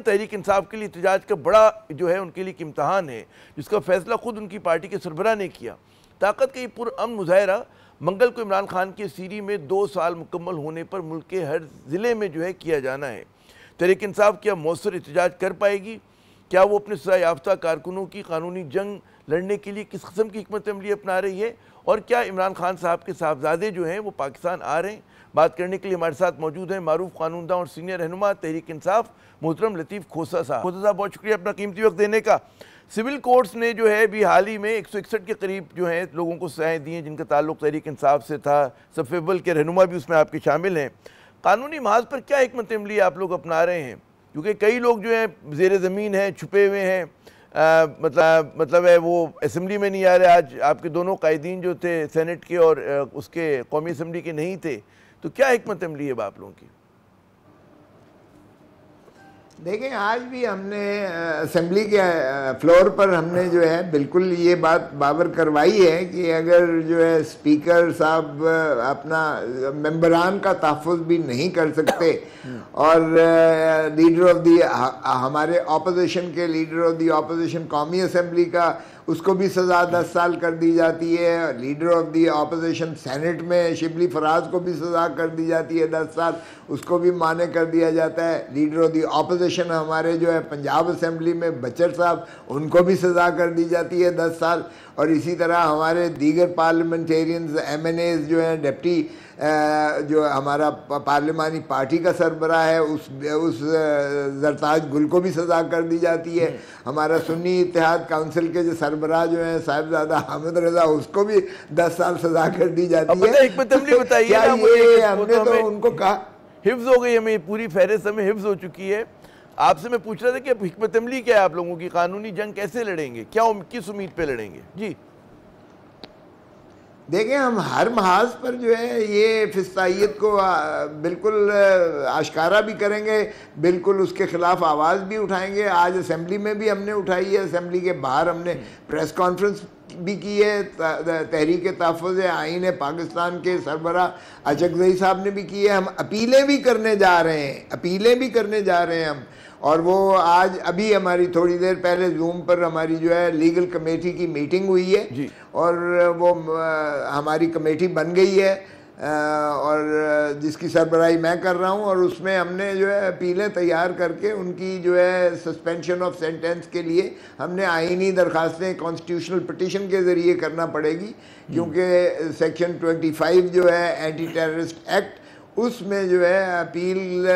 तहरीक इंसाफ के लिए एहतजाज का बड़ा जो है उनके लिए एक इम्तहान है, जिसका फैसला खुद उनकी पार्टी के सरबराह ने किया। ताकत का ये पुरअमन मुजाहरा मंगल को इमरान खान की सीरी में 2 साल मुकम्मल होने पर मुल्क के हर ज़िले में जो है किया जाना है। तहरीक इंसाफ क्या मौसर एहतजाज कर पाएगी? क्या वो अपने सजा याफ्ता कारकुनों की कानूनी जंग लड़ने के लिए किस किस्म की हिकमत अमली अपना रही है? और क्या इमरान खान साहब के साहबजादे जो हैं वो पाकिस्तान आ रहे हैं? बात करने के लिए हमारे साथ मौजूद हैं मारूफ कानूनदा और सीनियर रहनुमा तहरीक इंसाफ मोहतरम लतीफ़ खोसा साहब। बहुत शुक्रिया अपना कीमती वक्त देने का। सिविल कोर्ट्स ने जो है भी हाल ही में 161 के करीब जो है लोगों को सजाएँ दी हैं जिनका ताल्लुक तहरीक इंसाफ से था। सफ़ेबल के रहनुमा भी उसमें आपके शामिल हैं। कानूनी महाज पर क्या हिकमत अमली आप लोग अपना रहे हैं? क्योंकि कई लोग जो हैं ज़ेर ज़मीन हैं, छुपे हुए हैं, मतलब है वो असम्बली में नहीं आ रहे। आज आपके दोनों कायदीन जो थे सेनेट के और उसके कौमी असम्बली के नहीं थे, तो क्या हिकमत अमली है आप लोगों की? देखें, आज भी हमने असेंबली के फ्लोर पर हमने जो है बिल्कुल ये बात बावर करवाई है कि अगर जो है स्पीकर साहब अपना मेंबरान का तहफ़्फ़ुज़ भी नहीं कर सकते और लीडर ऑफ दी हमारे ऑपोजिशन के लीडर ऑफ दी ऑपोजिशन कौमी असेंबली का उसको भी सज़ा 10 साल कर दी जाती है। Leader of the opposition senate में शिबली फराज को भी सज़ा कर दी जाती है 10 साल, उसको भी माने कर दिया जाता है। लीडर ऑफ दी ऑपोजिशन हमारे जो है पंजाब असेंबली में बचर साहब, उनको भी सज़ा कर दी जाती है 10 साल। और इसी तरह हमारे दीगर पार्लियामेंटेरियंस MNAs जो हैं, डिप्टी जो हमारा पार्लिमानी पार्टी का सरबराह है उस जरताज गुल को भी सज़ा कर दी जाती है। हमारा सुन्नी इत्तेहाद काउंसिल के जो सरबराह जो हैं साहिबजादा हामिद रजा, उसको भी 10 साल सज़ा कर दी जाती है। हिकमत अमली बताइए क्या ये हमने तो उनको कहा हिफ्ज़ हो गई, हमें पूरी फहरिस्त हमें हिफ्ज़ हो चुकी है। आपसे मैं पूछ रहा था कि अब हिकमत अमली क्या है आप लोगों की? कानूनी जंग कैसे लड़ेंगे? क्या किस उम्मीद पे लड़ेंगे? जी देखें, हम हर महाज पर जो है ये फिस्तायत को बिल्कुल आश्कारा भी करेंगे, बिल्कुल उसके ख़िलाफ़ आवाज़ भी उठाएंगे। आज असेंबली में भी हमने उठाई है, असेंबली के बाहर हमने प्रेस कॉन्फ्रेंस भी की है। तहरीक तहफ़्फ़ुज़ आईन पाकिस्तान के सरबराह अचकज़ई साहब ने भी की है। हम अपीलें भी करने जा रहे हैं हम। और वो आज अभी हमारी थोड़ी देर पहले जूम पर हमारी जो है लीगल कमेटी की मीटिंग हुई है और वो हमारी कमेटी बन गई है और जिसकी सरबराही मैं कर रहा हूँ। और उसमें हमने जो है अपीलें तैयार करके उनकी जो है सस्पेंशन ऑफ सेंटेंस के लिए हमने आईनी दरखास्तें कॉन्स्टिट्यूशनल पिटीशन के ज़रिए करना पड़ेगी, क्योंकि सेक्शन 25 जो है एंटी टेररिस्ट एक्ट, उसमें जो है अपील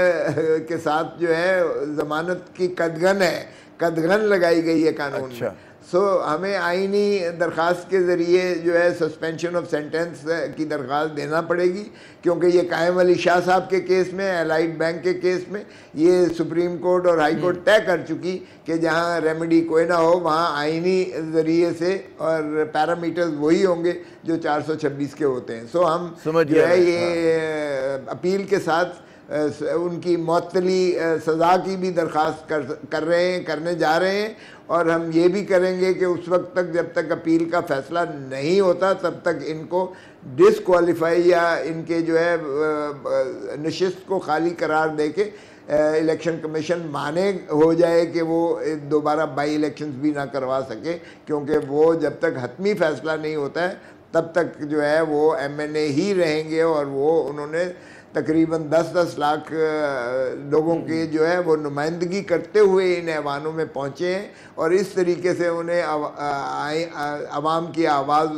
के साथ जो है ज़मानत की कदगन लगाई गई है कानून में। सो हमें आईनी दरख्वास्त के ज़रिए जो है सस्पेंशन ऑफ सेंटेंस की दरख्वास्त देना पड़ेगी, क्योंकि ये कायम अली शाह साहब के केस में, एलाइड बैंक के केस में ये सुप्रीम कोर्ट और हाई कोर्ट तय कर चुकी कि जहाँ रेमेडी कोई ना हो वहाँ आईनी ज़रिए से और पैरामीटर्स वही होंगे जो 426 के होते हैं। सो हम जो है ये अपील के साथ उनकी मअतली सज़ा की भी दरख्वास्त करने जा रहे हैं। और हम ये भी करेंगे कि उस वक्त तक जब तक अपील का फ़ैसला नहीं होता तब तक इनको डिसक्वालीफाई या इनके जो है नशिस्त को खाली करार दे के इलेक्शन कमीशन माने हो जाए कि वो दोबारा बाई इलेक्शंस भी ना करवा सके, क्योंकि वो जब तक हतमी फ़ैसला नहीं होता है तब तक जो है वो MNA ही रहेंगे। और वो उन्होंने तकरीबन 10-10 लाख लोगों की जो है वो नुमाइंदगी करते हुए इन ऐवानों में पहुँचे हैं और इस तरीके से उन्हें आवाम की आवाज़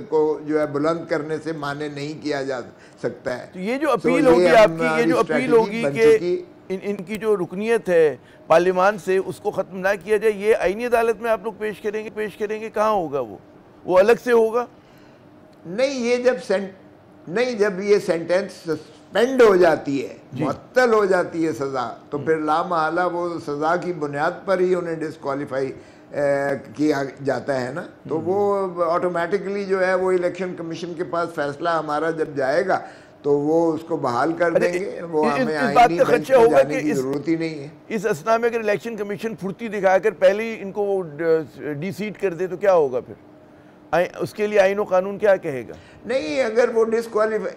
को जो है बुलंद करने से माने नहीं किया जा सकता है। तो ये जो अपील होगी आपकी, ये जो अपील होगी कि इनकी जो रुकनीत है पार्लियामान से उसको ख़त्म ना किया जाए, ये आईनी अदालत में आप लोग पेश करेंगे? कहाँ होगा वो अलग से होगा? नहीं, जब ये सेंटेंस सस्पेंड हो जाती है, मुअत्तल हो जाती है सज़ा, तो फिर लामहला वो सज़ा की बुनियाद पर ही उन्हें डिसक्वालीफाई किया जाता है ना। तो वो ऑटोमेटिकली जो है वो इलेक्शन कमीशन के पास फैसला हमारा जब जाएगा तो वो उसको बहाल कर देंगे। वो हमें आईनी बेंच पे जाने की ज़रूरत ही नहीं है। इस असना में अगर इलेक्शन कमीशन फुर्ती दिखाकर पहले ही इनको डिसीट कर दे तो क्या होगा फिर? उसके लिए आईन और कानून क्या कहेगा? नहीं, अगर वो डिसक्वालीफाई,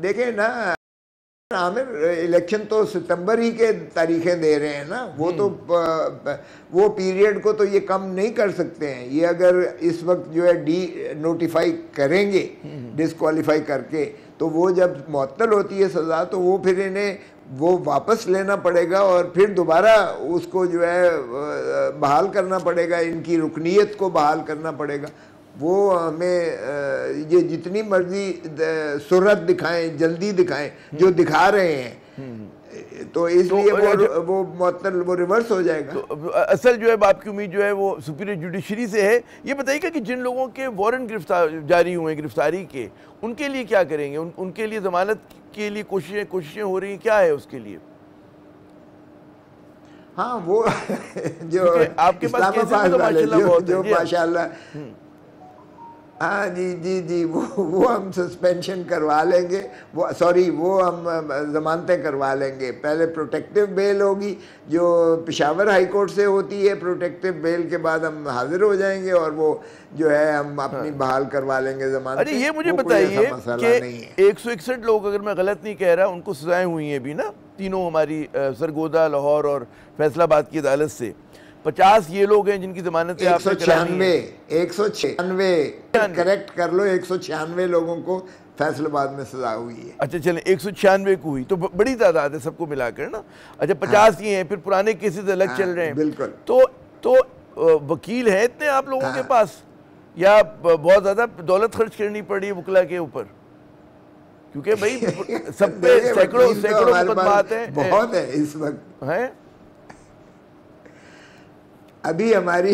देखें ना, आमिर इलेक्शन तो सितंबर ही के तारीखें दे रहे हैं ना, वो तो वो पीरियड को तो ये कम नहीं कर सकते हैं। ये अगर इस वक्त जो है नोटिफाई करेंगे डिस्क्वालीफाई करके, तो वो जब मुअत्तल होती है सज़ा तो वो फिर इन्हें वो वापस लेना पड़ेगा और फिर दोबारा उसको जो है बहाल करना पड़ेगा, इनकी रुकनीत को बहाल करना पड़ेगा। वो हमें ये जितनी मर्जी सूरत दिखाएं, जल्दी दिखाएं, जो दिखा रहे हैं, तो इसलिए वो मुअत्तल वो रिवर्स हो जाएगा। तो असल जो है आपकी उम्मीद जो है वो सुपीरियर जुडिशरी से है। ये बताइएगा कि जिन लोगों के वारंट जारी हुए गिरफ्तारी के, उनके लिए क्या करेंगे? उनके लिए जमानत के लिए कोशिशें हो रही हैं, क्या है उसके लिए? हाँ, वो जो आपके पास केसेस तो माशाल्लाह बहुत जो माशाल्लाह, हाँ जी, वो हम सस्पेंशन करवा लेंगे, वो सॉरी वो हम ज़मानतें करवा लेंगे। पहले प्रोटेक्टिव बेल होगी जो पेशावर हाई कोर्ट से होती है, प्रोटेक्टिव बेल के बाद हम हाजिर हो जाएंगे और वो जो है हम अपनी बहाल करवा लेंगे ज़मानतें। अरे ये मुझे बताइए कि 161 लोग, अगर मैं गलत नहीं कह रहा, उनको सजाएं हुई हैं भी ना, तीनों हमारी सरगोदा, लाहौर और फैसलाबाद की अदालत से। 50 ये लोग हैं जिनकी जमानतें 196 करेक्ट कर लो, 196 लोगों को फैसलाबाद में सजा हुई है। अच्छा चलें, 196 को हुई तो बड़ी तादाद है सबको मिलाकर ना। अच्छा 50 ये हैं, फिर पुराने केसेस अलग चल रहे हैं। बिल्कुल। तो वकील हैं इतने आप लोगों के पास, या बहुत ज़्यादा दौलत खर्च करनी पड़ी है वकला के ऊपर? क्योंकि भाई सब पे सैकड़ों मुकदमात हैं, बहुत है इस वक्त हैं। अभी हमारी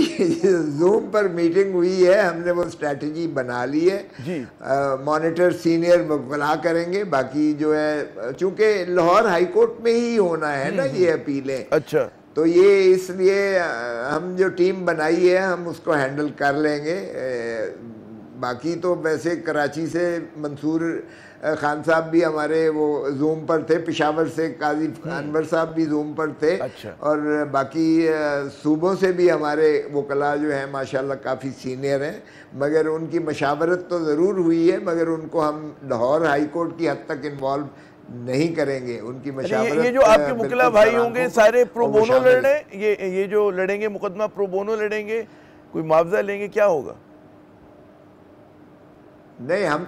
जूम पर मीटिंग हुई है, हमने वो स्ट्रैटेजी बना ली है जी। मॉनिटर सीनियर वकला करेंगे, बाकी जो है चूंकि लाहौर हाई कोर्ट में ही होना है ना ये अपीलें। अच्छा, तो ये इसलिए हम जो टीम बनाई है हम उसको हैंडल कर लेंगे। बाकी तो वैसे कराची से मंसूर खान साहब भी हमारे वो जूम पर थे, पेशावर से काजी अनवर साहब भी जूम पर थे। अच्छा। और बाकी सूबों से भी हमारे वकला जो हैं माशाल्लाह काफ़ी सीनियर हैं, मगर उनकी मशावरत तो ज़रूर हुई है, मगर उनको हम लाहौर हाई कोर्ट की हद तक इन्वॉल्व नहीं करेंगे। उनकी मशावरत, ये जो आपके वकला भाई होंगे सारे प्रो बोनो लड़ रहे हैं, ये जो लड़ेंगे मुकदमा प्रो बोनो लड़ेंगे, कोई मुआवजा लेंगे, क्या होगा? नहीं, हम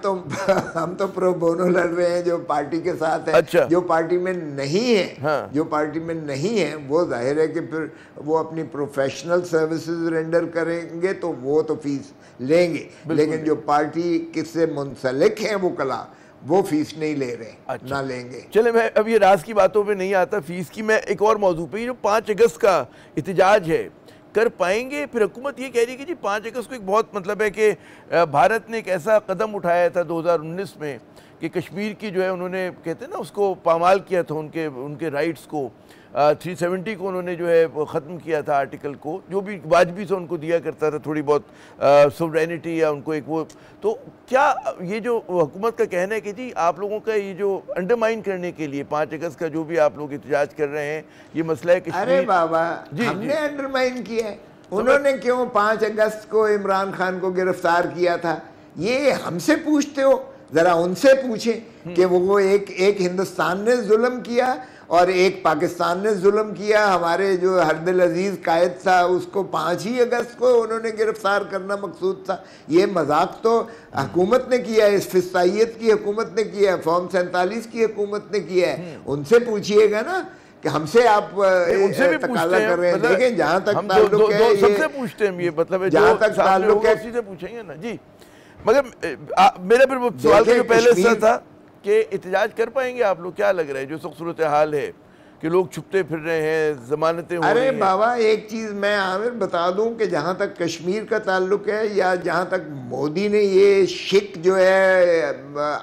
तो प्रो बोनो लड़ रहे हैं जो पार्टी के साथ है। अच्छा। जो पार्टी में नहीं है, हाँ। जो पार्टी में नहीं है वो जाहिर है कि फिर वो अपनी प्रोफेशनल सर्विसेज रेंडर करेंगे तो वो तो फीस लेंगे, लेकिन जो पार्टी किससे मुंसलिक है वो कला वो फीस नहीं ले रहे। अच्छा। ना लेंगे। चले, मैं अब ये राज की बातों पे नहीं आता फीस की, मैं एक और मौजू पे, जो 5 अगस्त का एहतजाज है, कर पाएंगे? फिर हुकूमत ये कह रही है कि जी 5 अगस्त को एक बहुत मतलब है कि भारत ने एक ऐसा कदम उठाया था 2019 में कि कश्मीर की जो है उन्होंने कहते हैं ना उसको पामाल किया था, उनके राइट्स को 370 को उन्होंने जो है ख़त्म किया था आर्टिकल को, जो भी वाजबी से उनको दिया करता था थोड़ी बहुत सोवरेनिटी या उनको एक वो। तो क्या ये जो हुकूमत का कहना है कि जी आप लोगों का ये जो अंडरमाइन करने के लिए 5 अगस्त का जो भी आप लोग एहतजाज कर रहे हैं, ये मसला है कि अरे बाबा हमने अंडरमाइन किया है? उन्होंने क्यों 5 अगस्त को इमरान खान को गिरफ्तार किया था? ये हमसे पूछते हो, ज़रा उनसे पूछें कि वो एक हिंदुस्तान ने जुल्म किया और एक पाकिस्तान ने जुल्म किया। हमारे जो हरदिल अजीज़ कायद था उसको 5 ही अगस्त को उन्होंने गिरफ्तार करना मकसूद था। ये मजाक तो हुकूमत ने किया है, इस फिस्तायत की हुकूमत ने किया है, फॉर्म 47 की हुकूमत ने किया है। उनसे पूछिएगा ना कि हमसे आप उनसे भी तकाजा कर रहे हैं। मतलब देखें जहाँ तक ताल्लुक है, सबसे पूछते हैं, ये मतलब जहाँ तक ताल्लुक है उसी से पूछेंगे ना जी। मगर मेरा फिर सवाल जो पहले से था कि एहतजाज कर पाएंगे आप लोग? क्या लग रहा है जो सूरत हाल है कि लोग छुपते फिर रहे हैं, जमानतें हो रही हैं? अरे बाबा एक चीज़ मैं आमिर बता दूं कि जहाँ तक कश्मीर का ताल्लुक है, या जहाँ तक मोदी ने ये शिक जो है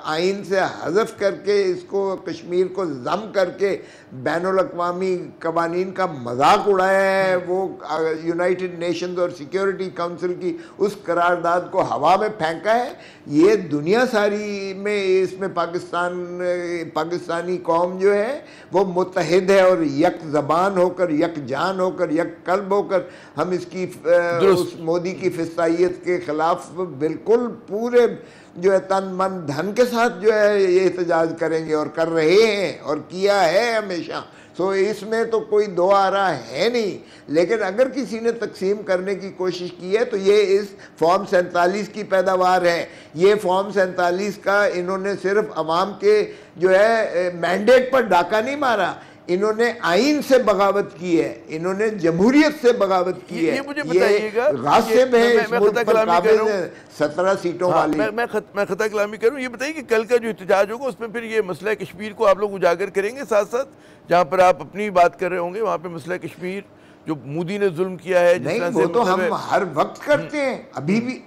आइन से हज़फ करके इसको कश्मीर को जम करके बैनुल-अक़वामी कवानीन का मजाक उड़ाया है, वो यूनाइटेड नेशंस और सिक्योरिटी काउंसिल की उस करारदाद को हवा में फेंका है, ये दुनिया सारी में इसमें पाकिस्तानी कौम जो है वो मुत्तहिद है और यक ज़बान होकर, यक जान होकर, यक कल्ब होकर हम इसकी उस मोदी की फिस्तायत के ख़िलाफ़ बिल्कुल पूरे जो है तन मन धन के साथ जो है ये एहतजाज करेंगे और कर रहे हैं और किया है हमेशा। तो इसमें तो कोई दो आ रहा है नहीं। लेकिन अगर किसी ने तकसीम करने की कोशिश की है तो ये इस फॉर्म 47 की पैदावार है। ये फॉर्म 47 का इन्होंने सिर्फ अवाम के जो है मैंडेट पर डाका नहीं मारा, इन्होंने आइन से बगावत की है, इन्होंने जमहूरियत से बगावत की है। ये मुझे बताइएगा, गासिब है इस मुल्क पर काबिज है 17 सीटों वाली। मैं खता कलामी करूँ। ये बताइए कि कल का जो एहतजाज होगा उसमें फिर ये मसला कश्मीर को आप लोग उजागर करेंगे, साथ साथ जहाँ पर आप अपनी बात कर रहे होंगे वहाँ पे मसला कश्मीर जो मोदी ने जुल्म किया है? नहीं, वो तो हम हर वक्त करते हैं, अभी भी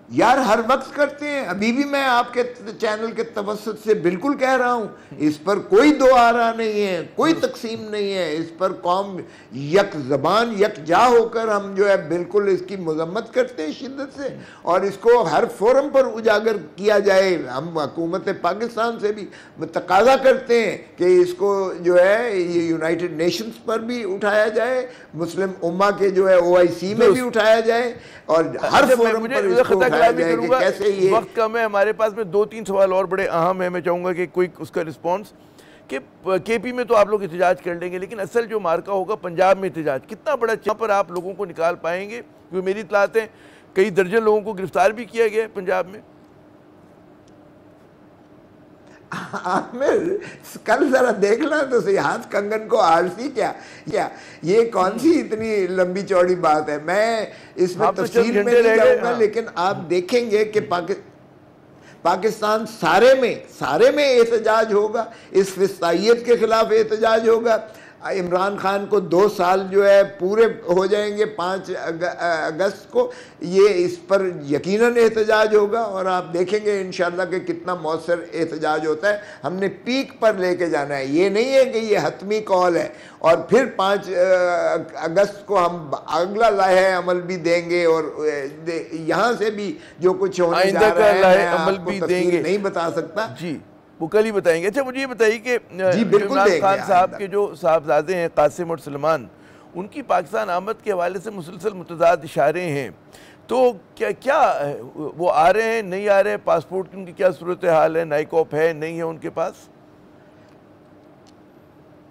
यार हर वक्त करते हैं। अभी भी मैं आपके चैनल के तवस्सुत से बिल्कुल कह रहा हूँ, इस पर कोई दो आ रहा नहीं है, कोई तकसीम नहीं है। इस पर कौम यक ज़बान यक जा होकर हम जो है बिल्कुल इसकी मजम्मत करते हैं शिद्दत से, और इसको हर फोरम पर उजागर किया जाए। हम हुकूमत पाकिस्तान से भी तकाजा करते हैं कि इसको जो है ये यूनाइटेड नेशंस पर भी उठाया जाए, मुस्लिम उम्मा के जो है OIC में भी उठाया जाए, और हर फोरम पर इसको कैसे ये वक्त कम है हमारे पास में। 2-3 सवाल और बड़े अहम है, मैं चाहूंगा कि कोई उसका रिस्पांस कि KP में तो आप लोग एहतजाज कर लेंगे, लेकिन असल जो मार्का होगा पंजाब में एहतजाज कितना बड़ा, यहाँ पर आप लोगों को निकाल पाएंगे? क्योंकि मेरी इत्तलात है कई दर्जन लोगों को गिरफ्तार भी किया गया है पंजाब में। आमिर कल जरा देखना तो सही, हाथ कंगन को आलसी क्या ये कौन सी इतनी लंबी चौड़ी बात है। मैं इसमें तफसील में नहीं जाऊंगा, लेकिन आप देखेंगे कि पाकिस्तान सारे में एहतजाज होगा, इस फिस्तायत के खिलाफ एहतजाज होगा। इमरान खान को 2 साल जो है पूरे हो जाएंगे 5 अगस्त को, ये इस पर यकीनन एहतजाज होगा, और आप देखेंगे इंशाल्लाह कि कितना मौसर एहतजाज होता है। हमने पीक पर लेके जाना है, ये नहीं है कि ये हतमी कॉल है और फिर 5 अगस्त को हम अगला लाहे अमल भी देंगे, और यहाँ से भी जो कुछ होने जा रहा है मैं आपको तफसील नहीं बता सकता जी, वो कल ही बताएंगे। अच्छा मुझे ये बताइए कि इमरान खान साहब के जो साहबजादे हैं कासिम और सलमान, उनकी पाकिस्तान आमद के हवाले से मुसलसल मुतज़ाद इशारे हैं, तो क्या वो आ रहे हैं, नहीं आ रहे हैं? पासपोर्ट की उनकी क्या सूरत हाल है? नाइकॉप है, नहीं है उनके पास?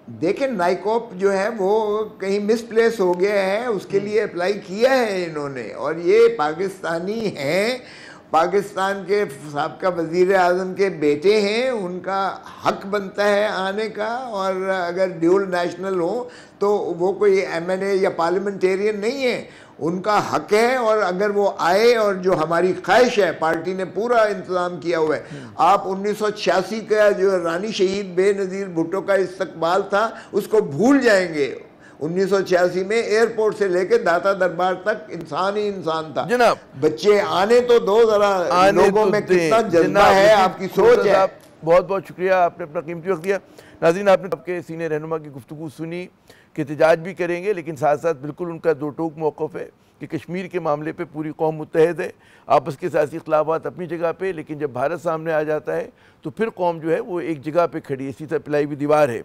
देखें, नाइकॉप जो है वो कहीं मिसप्लेस हो गया है, उसके लिए अप्लाई किया है इन्होंने, और ये पाकिस्तानी हैं, पाकिस्तान के साबका वज़ीर आज़म के बेटे हैं, उनका हक बनता है आने का, और अगर ड्यूल नेशनल हो तो वो कोई MNA या पार्लियामेंटेरियन नहीं है, उनका हक है। और अगर वो आए, और जो हमारी ख्वाहिश है, पार्टी ने पूरा इंतज़ाम किया हुआ है। आप 1986 का जो रानी शहीद बेनज़ीर भुट्टो का इस्तकबाल था उसको भूल जाएंगे। 1986 में एयरपोर्ट से लेकर दाता दरबार तक इंसान ही इंसान था जनाब। बच्चे आने तो दो, जरा लोगों में कितना जज्बा है, आपकी सोच है। बहुत बहुत शुक्रिया, आपने अपना कीमती वक्त दिया। नाज़रीन, आपने आपके सीनियर रहनुमा की गुफ्तगू सुनी कि एहतजाज भी करेंगे, लेकिन साथ साथ बिल्कुल उनका दो टूक मौक़िफ़ है कि कश्मीर के मामले पे पूरी कौम मुत्तहद है। आपस के सियासी इख्तिलाफ़ात अपनी जगह पे, लेकिन जब भारत सामने आ जाता है तो फिर कौम जो है वो एक जगह पे खड़ी है, इसी तरह पिलाई हुई दीवार है।